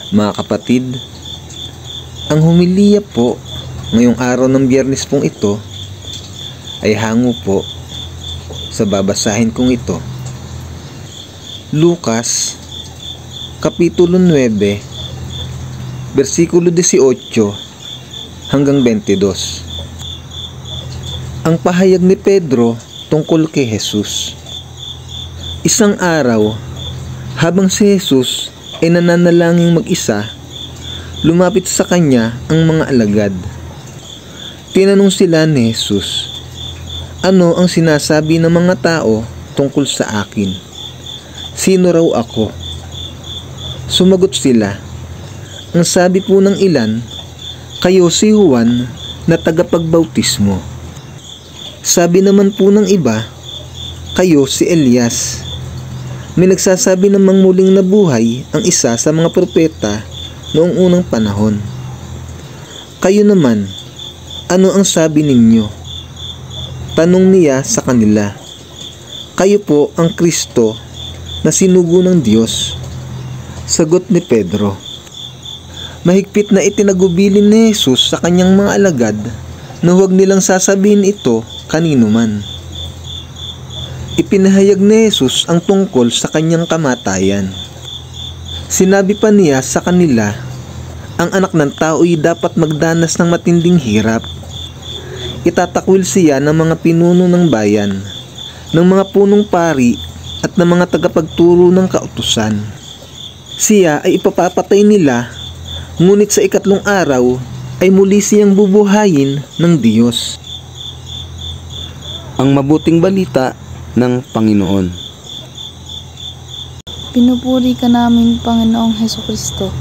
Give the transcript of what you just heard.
Mga kapatid, ang humiliya po ngayong araw ng Biyernes pong ito ay hango po sa babasahin kong ito. Lucas, Kapitulo 9, versikulo 18 hanggang 22. Ang pahayag ni Pedro tungkol kay Jesus. Isang araw, habang si Jesus ay nananalangin mag-isa, lumapit sa kanya ang mga alagad. Tinanong sila ni Jesus, "Ano ang sinasabi ng mga tao tungkol sa akin? Sino raw ako?" Sumagot sila, "Ang sabi po ng ilan, kayo si Juan na tagapagbautismo. Sabi naman po ng iba, kayo si Elias. May nagsasabi namang muling nabuhay ang isa sa mga propeta noong unang panahon. Kayo naman, ano ang sabi ninyo?" Tanong niya sa kanila. "Kayo po ang Kristo na sinugo ng Diyos." Sagot ni Pedro. Mahigpit na itinagubilin ni Jesus sa kanyang mga alagad na huwag nilang sasabihin ito kanino man. Ipinahayag ni Jesus ang tungkol sa kanyang kamatayan. Sinabi pa niya sa kanila, ang anak ng tao ay dapat magdanas ng matinding hirap. Itatakwil siya ng mga pinuno ng bayan, ng mga punong pari at ng mga tagapagturo ng kautusan. Siya ay ipapapatay nila, ngunit sa ikatlong araw ay muli siyang bubuhayin ng Diyos. Ang mabuting balita ng Panginoon. Pinupuri ka namin, Panginoong Hesukristo.